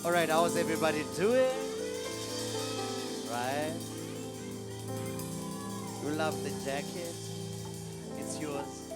Alright, how's everybody doing? Right? You love the jacket? It's yours.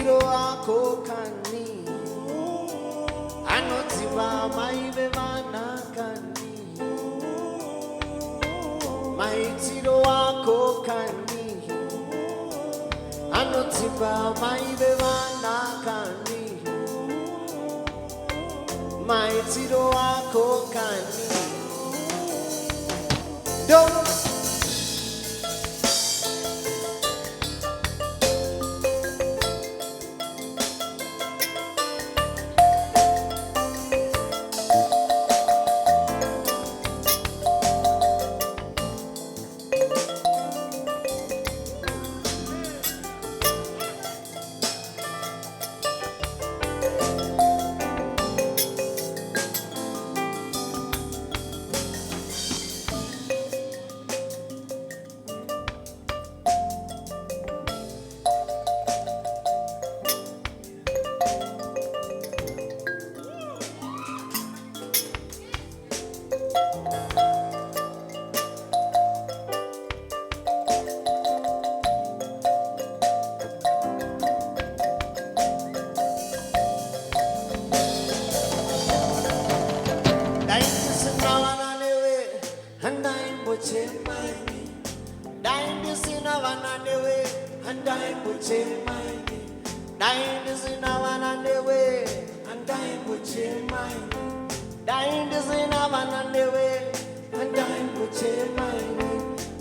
maitiro ako kani anodziva mai vevana kani maitiro ako kani anodziva mai vevana kani maitiro ako kani don't.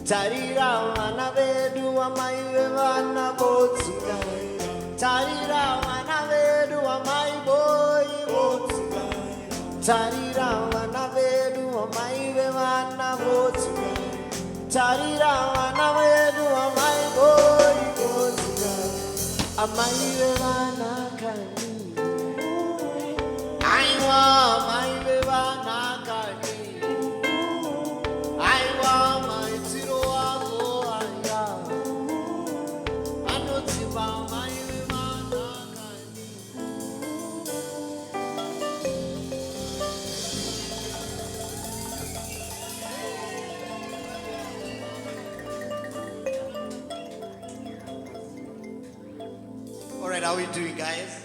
Tarira wana vedu wa mai vevana botsuga. Tarira wana vedu wa mai boy botsuga. Tarira wana vedu wa mai vevana botsuga. Tarira wana vedu wa mai boy botsuga. Amai vevana kani. Aiwa mai vevana kani. Aiwa mai tiro ako aya. Anotiba mai vevana kani. All right, how are we doing, guys?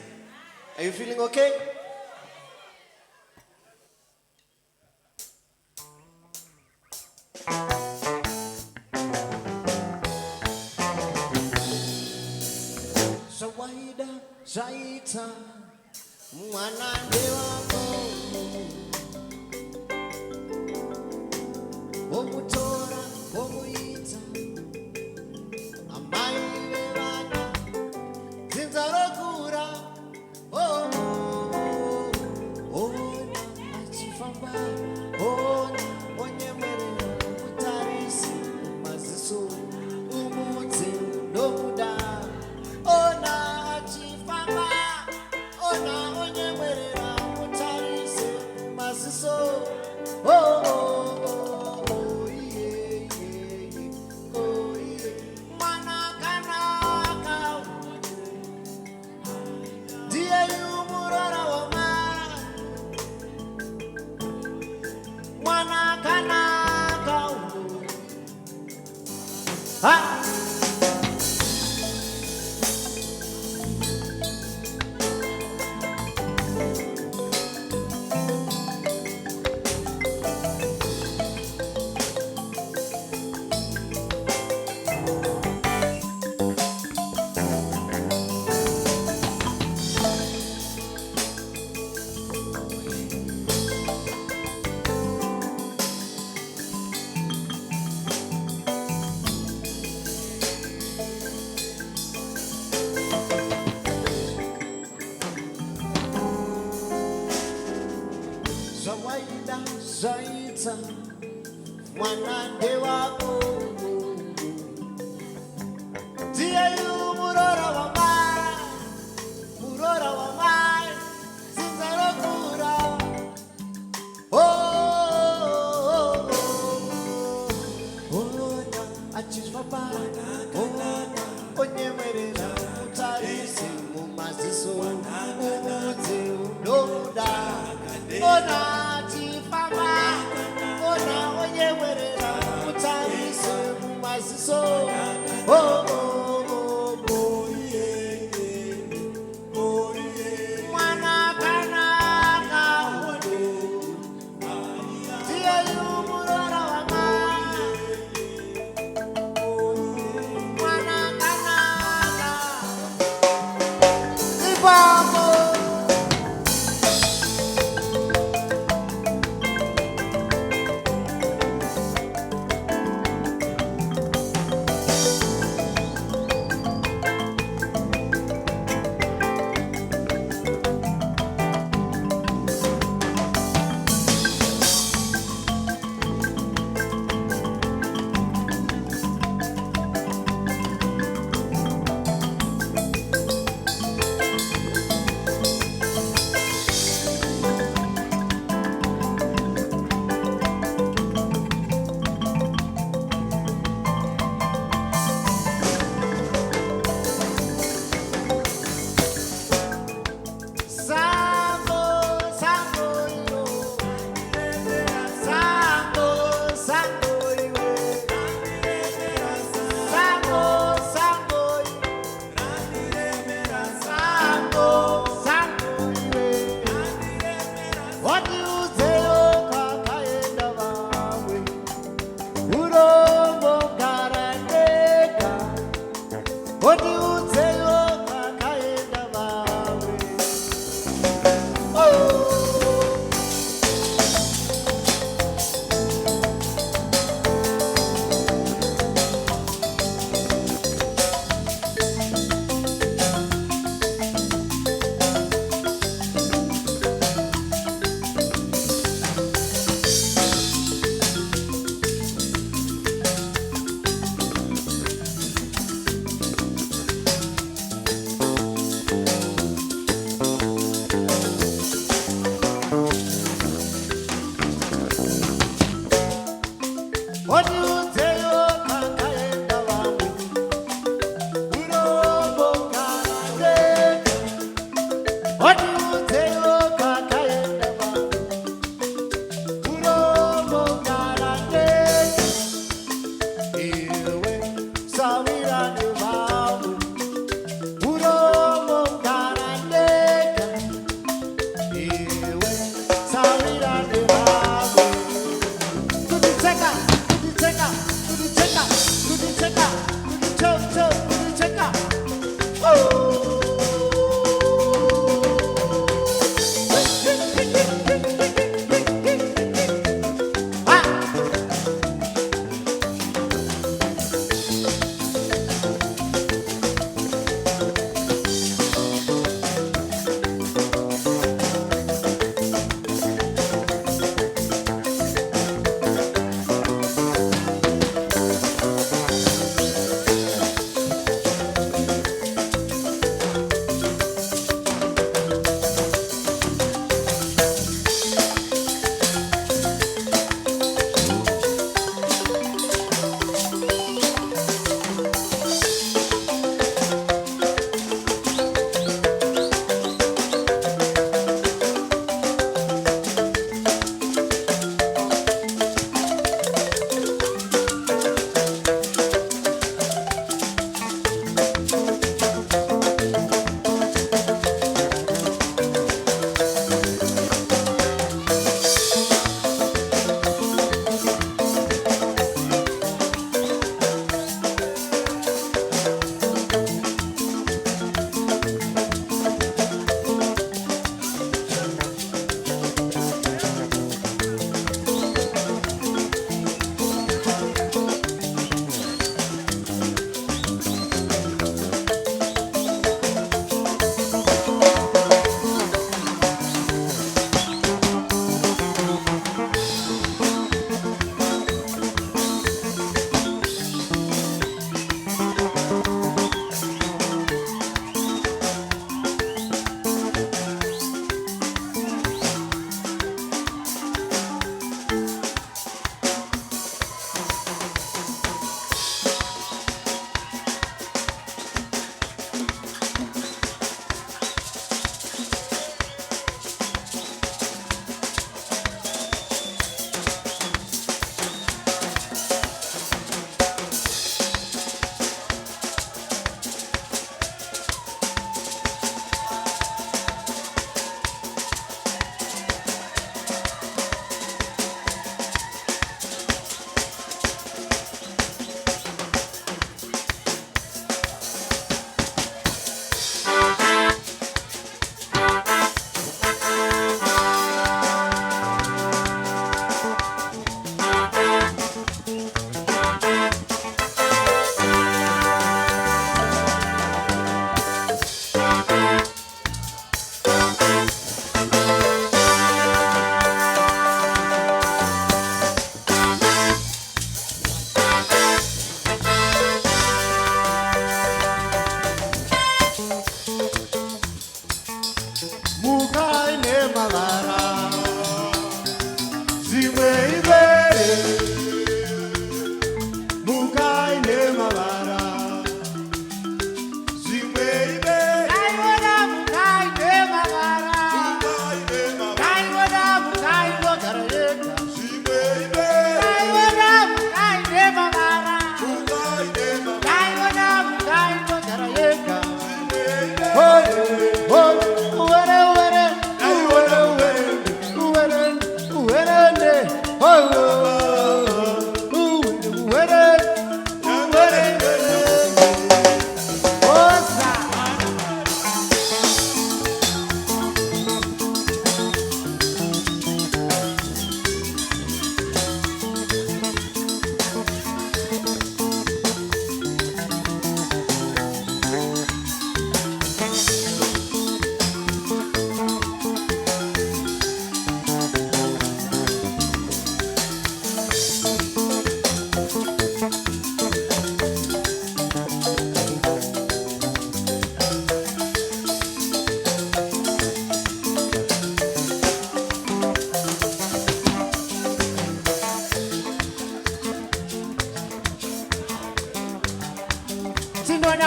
Are you feeling okay? Zawaida zaita mwana wako omutora omuyita amai vevana zinzarokura ona achifamba ona onyemwerera mutarisi maziso umudzi nomuda ona achifamba ona onyemwerera mutarisi maziso Zawaida zaita mwanande wako ndiye murora wa mai zinzarokura ona achifamba ona onyemwerera mutarisi mumaziso umudzi unoda ona chifamba ona onyemwerera mutarisi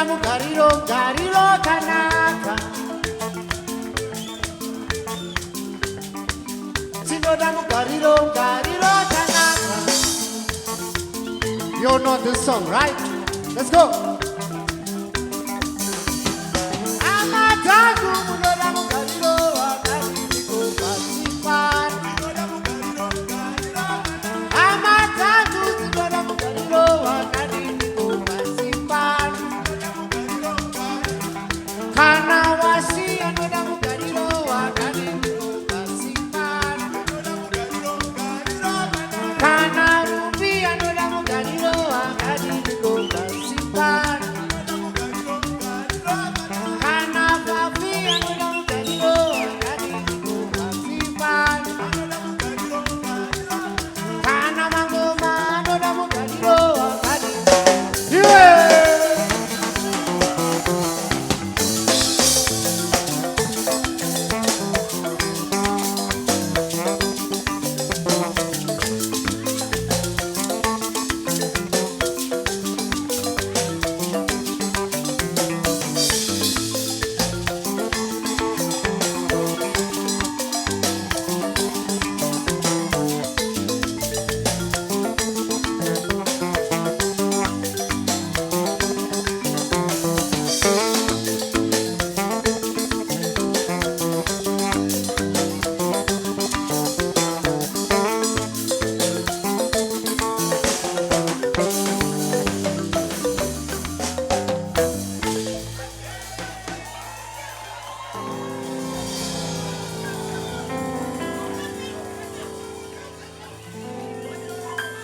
mugariro kanaka. Tinoda mugariro kanaka. You know this song, right? Let's go. Amatagu munoda mugariro kaniko pasipan. Amatagu tinoda mugariro kaniko pasipan. Kana wasi anoda mugariro kaniko pasipan. Kana rubi anoda mugariro kaniko pasipan. Kana papi anoda mugariro kaniko pasipan. Kana mangoma anoda mugariro kaniko. Yeah!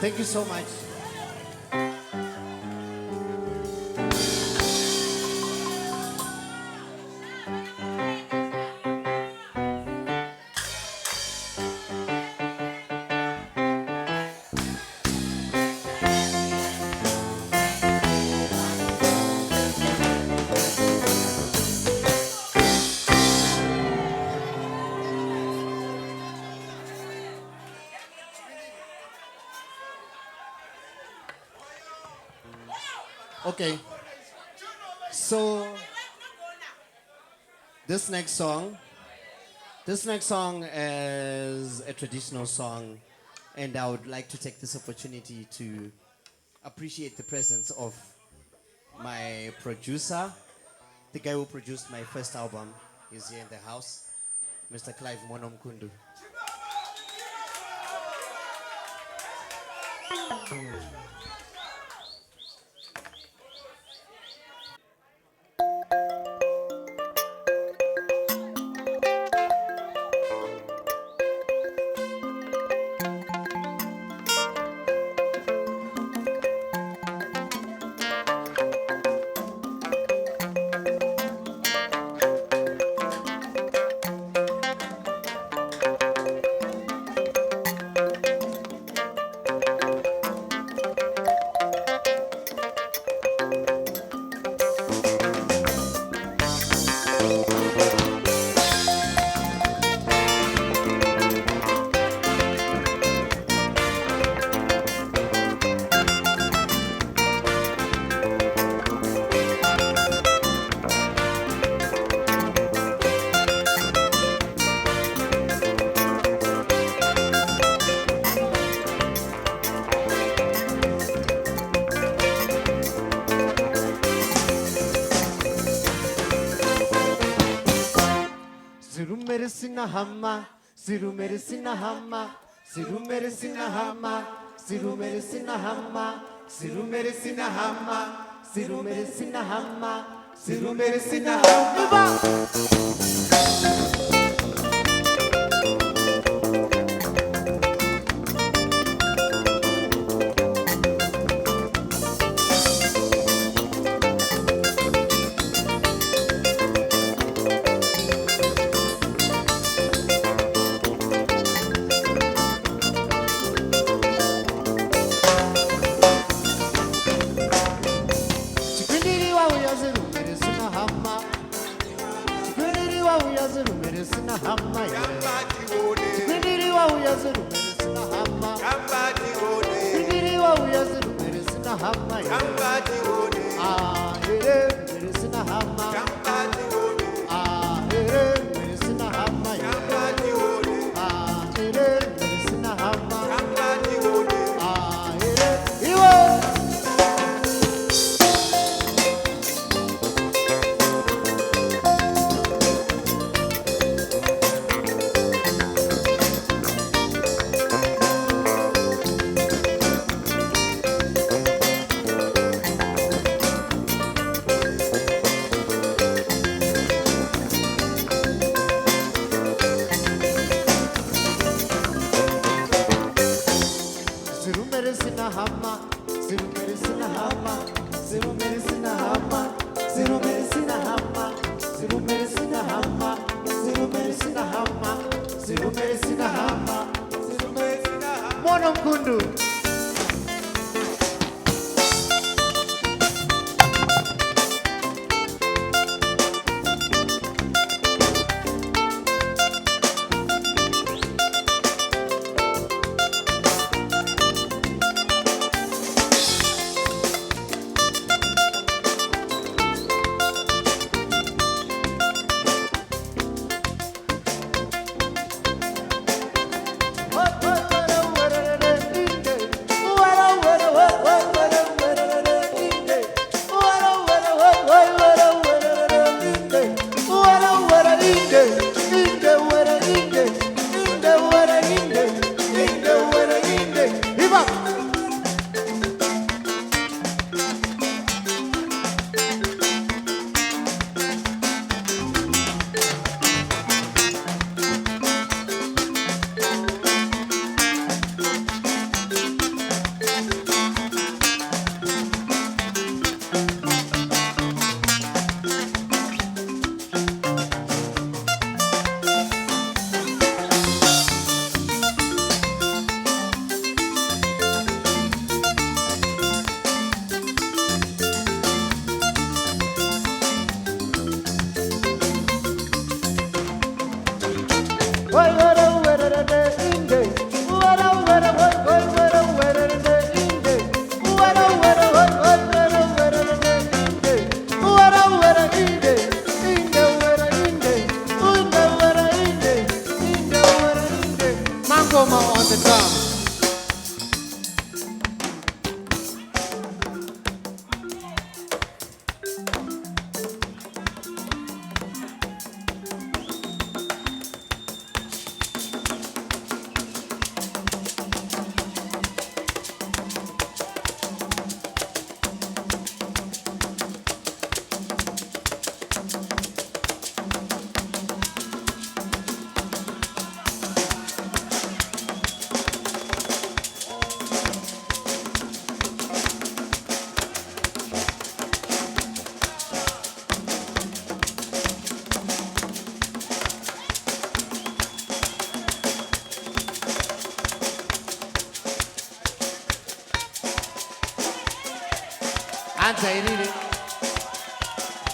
Thank you so much. Okay, so this next song is a traditional song, and I would like to take this opportunity to appreciate the presence of my producer, the guy who produced my first album. He's here in the house, Mr. Clive Monomkundu. Hama, Siru Medicina Hama, Siru Medicina Hama, Siru Medicina Hama, Siru Medicina Hama, Siru Medicina Hama, Siru Medicina Hama. Hama, sirume sina hama, Mwana Mkundu. On the drum.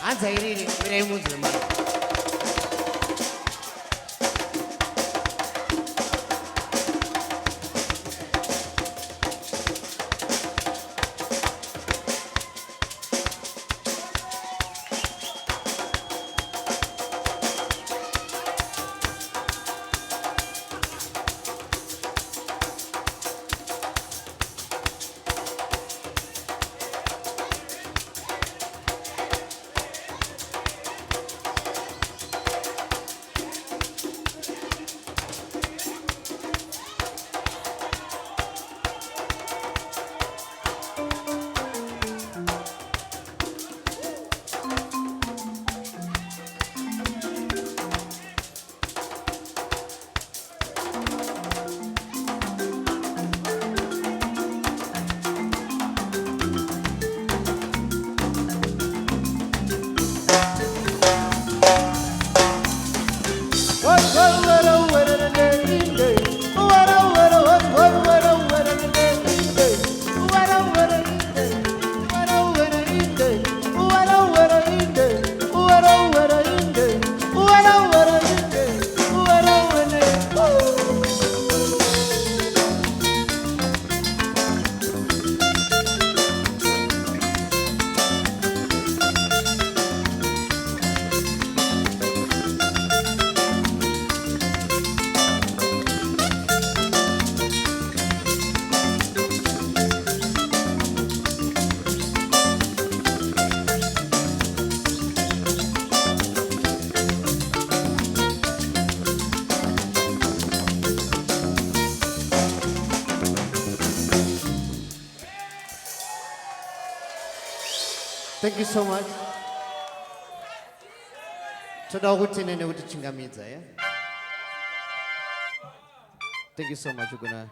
Anzairiri, mire muzima. Thank you so much. Toda ukuthi nene ukuthi chingamidza, yeah? Thank you so much. We're gonna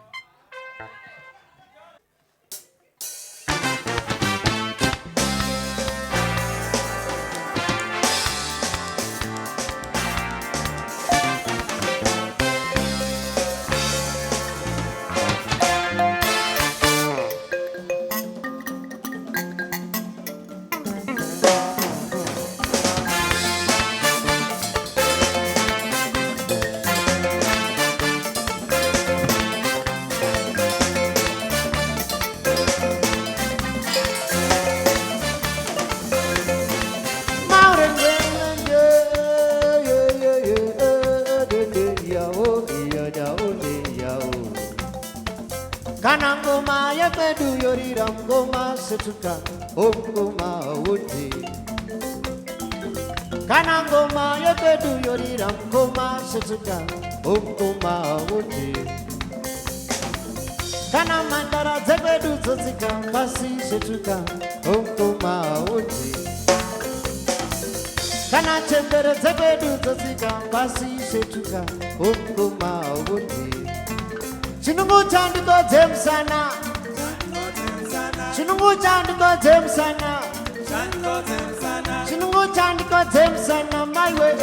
Kana ngoma yepedu yorira ngoma setuka ngoma uti. Kana ngoma yepedu yorira ngoma setuka ngoma uti. Kana mandara zepedu zotsika pasi setuka ngoma uti. Kana chembere zepedu zotsika pasi setuka ngoma uti. Chinungu chandiko dzemsana Chinungu chandiko dzemsana Chinungu chandiko dzemsana my way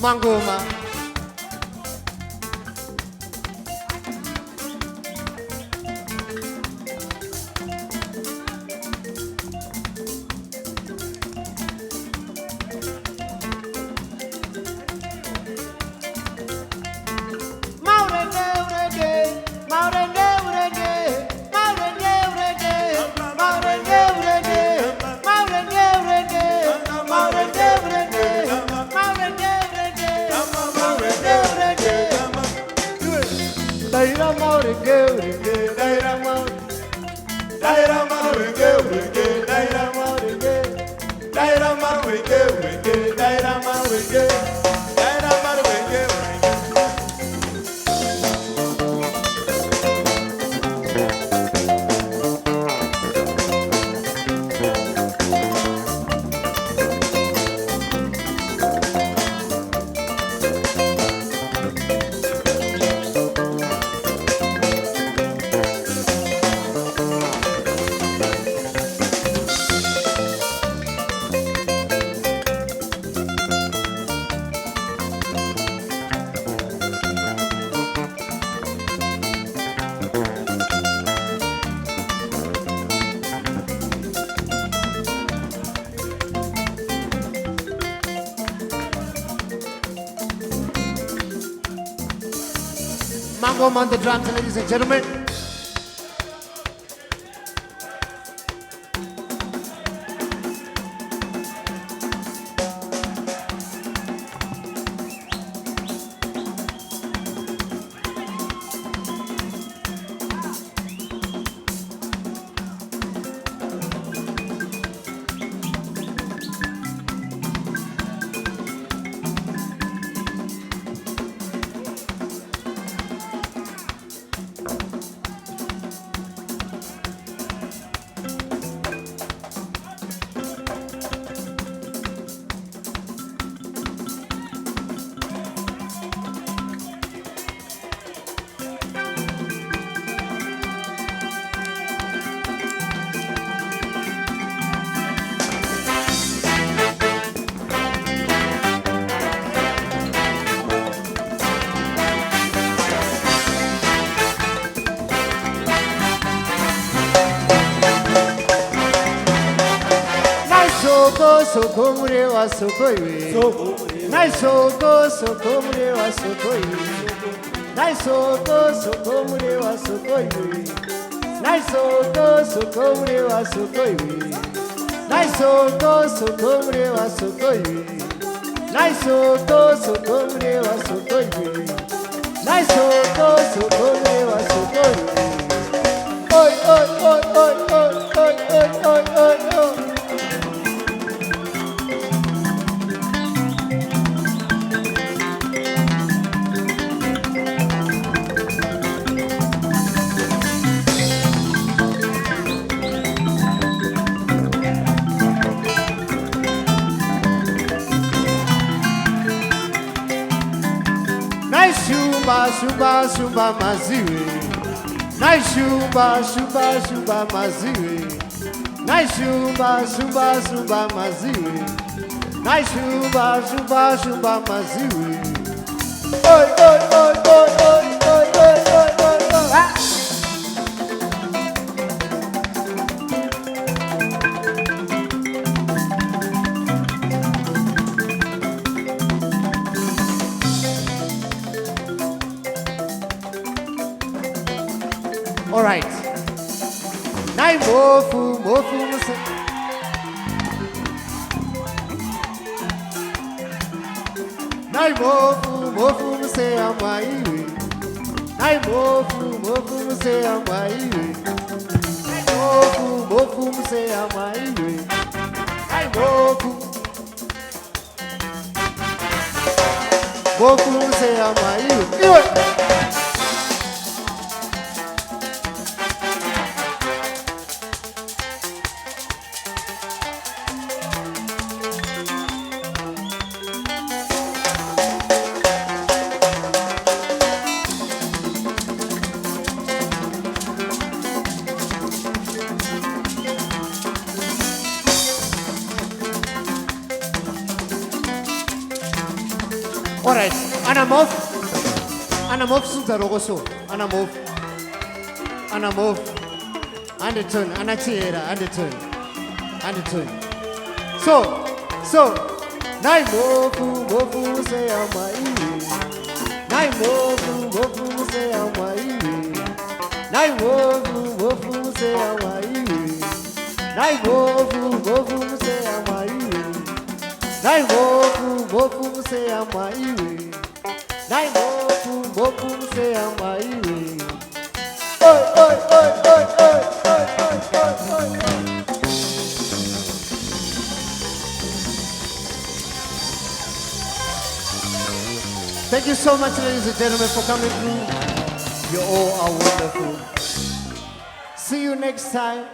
Mangoma Mangoma on the drums, ladies and gentlemen. Soko mure wa soko iwe Nai soko mure wa soko iwe Nai soko mure wa soko iwe Nai soko mure wa soko iwe Nai soko mure wa soko iwe Nai soko mure wa soko iwe Nai soko mure wa soko iwe Oi oi oi oi oi oi oi oi oi Shumba maziwe Nai shumba maziwe Nai shumba maziwe Nai shumba maziwe Oi, oi, oi, oi, oi, oi, oi, oi, oi, oi. Ah. All right. Nai mofu, mofu muse. Nai mofu, mofu muse amaiwe. Nai mofu, mofu muse amaiwe. Nai mofu, mofu muse amaiwe. Nai mofu. Mofu muse amaiwe. Iwe. All right, Anna move sunta rogoso, Anna move, undertone, Anna tira, undertone. So, nai mofu say amai, nai mofu say amai, nai mofu say amai, nai mofu say amai. Nai mofu say amaiwe. Nai mofu say amaiwe. Oi, oi, oi, oi, oi, oi, oi, oi, oi. Thank you so much, ladies and gentlemen, for coming through. You all are wonderful. See you next time.